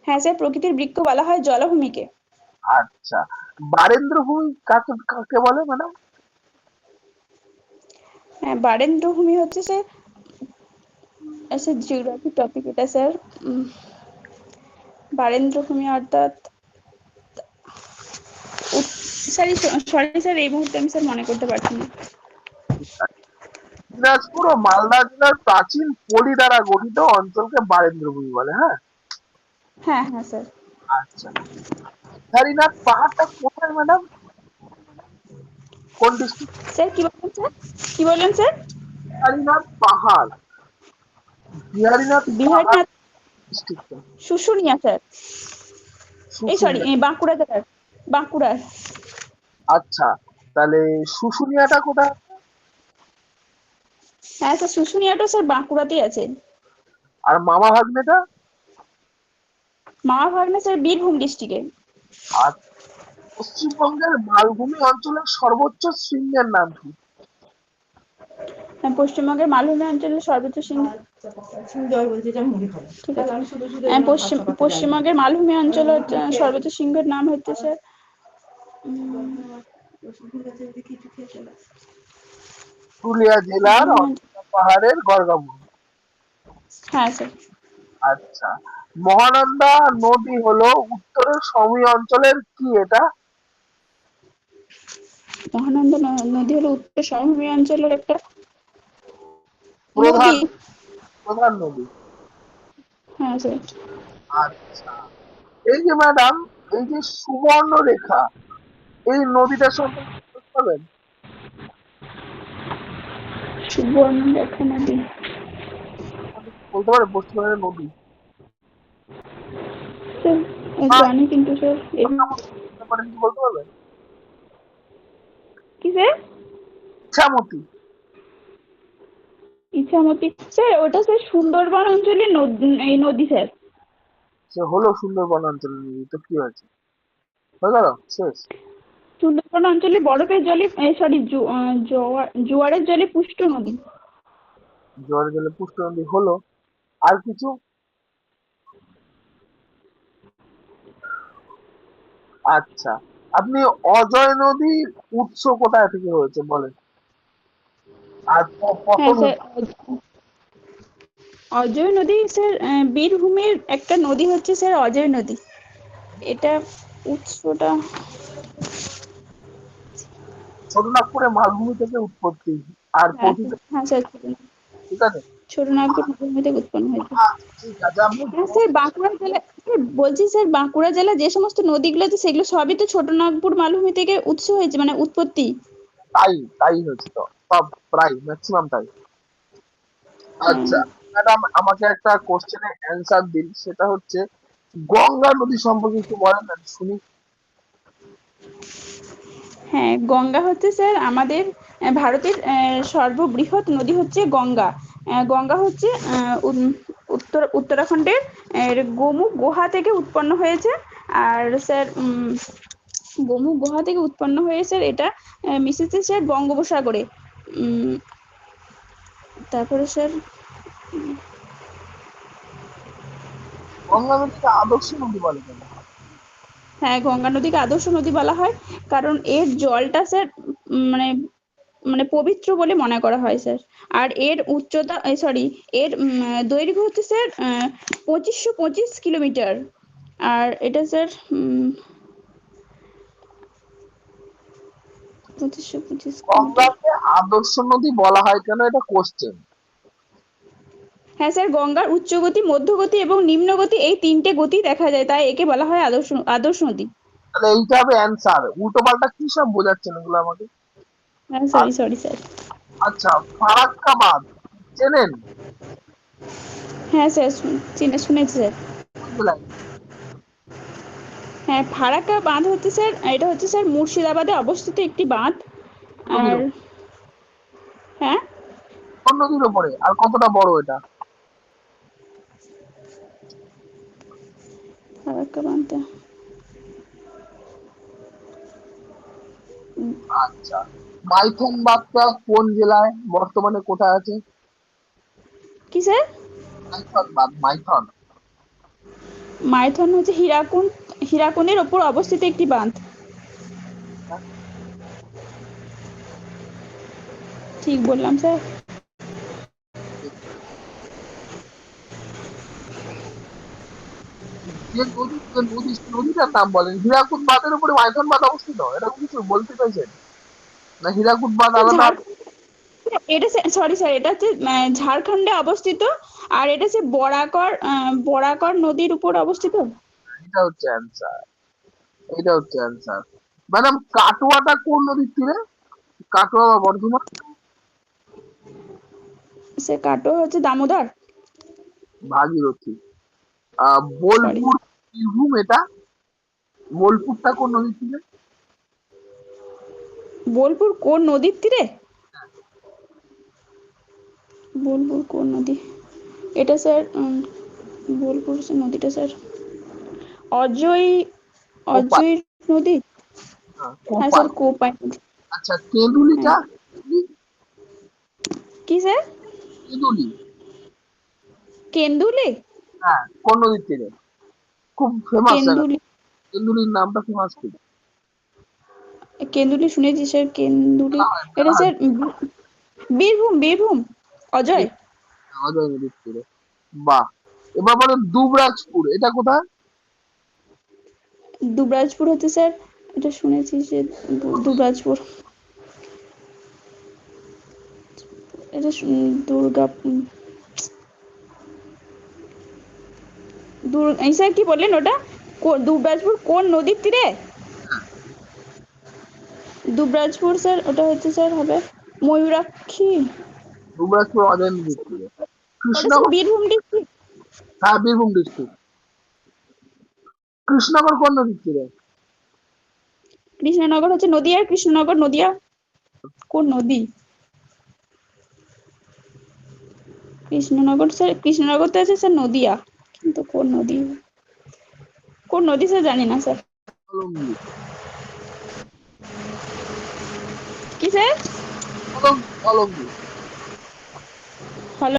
হ্যাঁ স্যার, প্রকৃতির বৃক্ষ বলা হয় জলাভূমিকে। আচ্ছা, বারেন্দ্র ভূমি কাকে কাকে বলে ম্যাডাম? হ্যাঁ, বারেন্দ্রভূমি হচ্ছে স্যার, স্যার জিওগ্রাফি টপিক এটা স্যার। বারেন্দ্রভূমি অর্থাৎ সরি সরি স্যার, এই মুহূর্তে আমি স্যার মনে করতে পারছি না। দিনাজপুর ও মালদা জেলার প্রাচীন পলি দ্বারা গঠিত অঞ্চলকে বারেন্দ্র ভূমি বলে। হ্যাঁ, হ্যাঁ হ্যাঁ স্যার। আচ্ছা, কেদারনাথ পাহাড়টা কোথায় ম্যাডাম? কোন ডিস্ট্রিক্ট? স্যার কি বললেন স্যার? কি বললেন স্যার? কেদারনাথ পাহাড়, বিহারীনাথ পাহাড় বিহারীনাথ, ডিস্ট্রিক্টে। শুশুনিয়া স্যার। এই সরি, শুশুনিয়া। বাঁকুড়া জেলার, বাঁকুড়ার। আচ্ছা, তাহলে শুশুনিয়াটা কোথায়? হ্যাঁ স্যার, শুশুনিয়াটা স্যার বাঁকুড়াতেই আছে। আর মামা ভাগ্নেটা? মামা ভাগ্নে স্যার বীরভূম ডিস্ট্রিক্টে। আর পশ্চিমবঙ্গের মালভূমি অঞ্চলের সর্বোচ্চ শৃঙ্গের নাম কি? পশ্চিমবঙ্গের মালভূমি অঞ্চলের সর্বোচ্চ শৃঙ্গ, ঠিক আছে। পশ্চিমবঙ্গের মালভূমি অঞ্চলের সর্বোচ্চ শৃঙ্গের নাম হচ্ছে স্যার পুরুলিয়া জেলার অযোধ্যা পাহাড়ের গড়গাবুড়ি। হ্যাঁ স্যার। আচ্ছা, মহানন্দা নদী হলো উত্তরের সমী অঞ্চলের কি এটা? মহানন্দা নদী হলো উত্তর সমভূমি অঞ্চলের একটা প্রধান নদী। প্রধান নদী। হ্যাঁ স্যার। আচ্ছা, এই যে ম্যাডাম, এই যে সুবর্ণ রেখা, এই নদীটার সম্পর্কে বলতে পারবেন? সুবর্ণরেখা নদী, বলতে পারবেন পশ্চিমবঙ্গের নদী? স্যার না, জানি কিন্তু স্যার বলতে পারেন কি বলতে পারবেন? কি স্যার? ইছামতি। ইছামতি স্যার, ওটা স্যার সুন্দরবন অঞ্চলের এই নদী স্যার। সে হলো সুন্দরবন অঞ্চলের নদী, তো কি হয়েছে? হয়ে গেল, শেষ। সুন্দরবন অঞ্চলে বরফের জলে, সরি, জোয়ারের জলে পুষ্ট নদী। জোয়ারে জলে পুষ্ট নদী হলো। আর কিছু? আচ্ছা, আপনি অজয় নদীর উৎস কোথায় থেকে হয়েছে বলেন? আর হ্যাঁ পতন স্যার, অজয় নদী স্যার, বীরভূমের একটা নদী হচ্ছে স্যার অজয় নদী। এটা উৎসটা, ছোটনাগপুরের মালভূমি থেকে উৎপত্তি আর হ্যাঁ পতিত। হ্যাঁ স্যার, ঠিক আছে। ছোটনাগপুর মালভূমি থেকে উৎপন্ন হয়েছে। ঠিক আছে, আপনি হ্যাঁ স্যার, বাঁকুড়া জেলা, বলছি স্যার বাঁকুড়া জেলা যে সমস্ত নদীগুলো আছে সেগুলো সবই তো ছোটনাগপুর মালভূমি থেকে উৎস হয়েছে, মানে উৎপত্তি। তাই তাই হয়েছে তো, সব প্রায় ম্যাক্সিমাম তাই। হ্যাঁ। আচ্ছা ম্যাডাম, আমাকে একটা কোশ্চেনের অ্যান্সার দিন, সেটা হচ্ছে গঙ্গা নদী সম্পর্কে একটু বলেন না, শুনি। হ্যাঁ, গঙ্গা হচ্ছে স্যার আমাদের ভারতের সর্ববৃহৎ নদী হচ্ছে গঙ্গা। গঙ্গা হচ্ছে উত্তরাখণ্ডের গোমুখ গুহা থেকে উৎপন্ন হয়েছে। আর স্যার গোমুখ গুহা থেকে উৎপন্ন হয়ে স্যার এটা মিশেছে স্যার বঙ্গোপসাগরে। উম, তারপরে স্যার, গঙ্গা নদীকে আদর্শ নদী বলে কেন? হ্যাঁ, গঙ্গা নদীকে আদর্শ নদী বলা হয় কারণ এর জলটা স্যার মানে মানে পবিত্র বলে মনে করা হয় স্যার। আর এর উচ্চতা, সরি, এর দৈর্ঘ্য হচ্ছে স্যার 2525 কিলোমিটার। আর এটা স্যার 2525 কিলোমিটার। গঙ্গাকে আদর্শ নদী বলা হয় কেন, এটা কোশ্চেন। হ্যাঁ স্যার, গঙ্গার উচ্চ গতি, মধ্যগতি এবং নিম্ন গতি এই তিনটে গতি দেখা যায়, তাই একে বলা হয় আদর্শ আদর্শ নদী। তাহলে এইটা হবে অ্যান্সার, উল্টো পাল্টা কি সব বোঝাচ্ছেন এগুলো আমাকে? হ্যাঁ সরি সরি স্যার। আচ্ছা, ফারাক্কা বাঁধ চেনেন? হ্যাঁ স্যার, শুনেছি স্যার। কোন জেলায়? হ্যাঁ, ফারাক্কা বাঁধ হচ্ছে স্যার, এটা হচ্ছে স্যার মুর্শিদাবাদে অবস্থিত একটি বাঁধ। কোন নদীর আর ওপর? হ্যাঁ, কোন নদীর ওপরে আর কতটা বড় এটা? ফারাক্কা বাঁধ, আচ্ছা, মাইথন বাঁধটা কোন জেলায়, বর্তমানে কোথায় আছে? কি স্যার? মাইথন বাঁধ, মাইথন। মাইথন হচ্ছে হীরাকুন্ডের ওপর অবস্থিত একটি বাঁধ। ঠিক বললাম স্যার? নদীটার নাম বলেন, হীরাকুদ বাঁধের উপরে মাইথন বাঁধ অবস্থিত, এরকম কিছু বলতে চাইছেন? না হীরাকুদ বাঁধ আলাদা? ঝাড়খণ্ড, এটা সরি স্যার, এটা হচ্ছে ঝাড়খণ্ডে অবস্থিত। আর এটা হচ্ছে বরাকর নদীর উপর অবস্থিত। এটা হচ্ছে অ্যান্সার, এটা হচ্ছে অ্যান্সার। ম্যাডাম কাটোয়াটা কোন নদীর তীরে? কাটোয়া বা বর্ধমান? সে কাটো হচ্ছে দামোদর। ভাগীরথী। সরি, বোলপুর বীরভূম, এটা বোলপুরটা কোন নদীর তীরে? বোলপুর কোন নদীর তীরে? বোলপুর কোন নদী? এটা স্যার বোলপুর নদীটা স্যার অজয়, কোপাই। অজয় নদী। হ্যাঁ কোপাই। স্যার, কোপাই নদী। আচ্ছা কেঁদুলিটা? হ্যাঁ। কি স্যার? কেঁদুলি, কেন্দুলি? হ্যাঁ কোন নদীর তীরে? খুব ফেমাস জায়গা, কেন্দুলি, কেঁদুলির নামটা ফেমাস খুব। কেন্দুলি শুনেছি স্যার, কেন্দুলি। মেলা হয়, এটা মেলা হয়। স্যার বীরভূম অজয়। অজয় নদীর তীরে। বাহ। এবার বলেন দুবরাজপুর, এটা কোথায়? দুবরাজপুর হচ্ছে স্যার, এটা শুনেছি যে দুবরাজপুর, এটা দুর্গা এই স্যার কি বললেন ওটা? দুবরাজপুর কোন নদীর তীরে? দুবরাজপুর স্যার ওটা হচ্ছে স্যার হবে ময়ূরাক্ষী। দুবরাজপুর অজয় নদীর তীরে। ওটা স্যার কৃষ্ণনগর? বীরভূম ডিস্ট্রিক্ট। হ্যাঁ বীরভূম ডিস্ট্রিক্ট। কৃষ্ণনগর কোন নদীর তীরে? কৃষ্ণনগর হচ্ছে নদিয়ার, কৃষ্ণনগর নদিয়া কোন নদী? কৃষ্ণনগর স্যার, কৃষ্ণনগর তো আছে স্যার নদিয়া, কিন্তু কোন নদী, কোন নদী স্যার জানি না স্যার। অলঙ্গি। কি স্যার? অলঙ্গি, অলঙ্গি।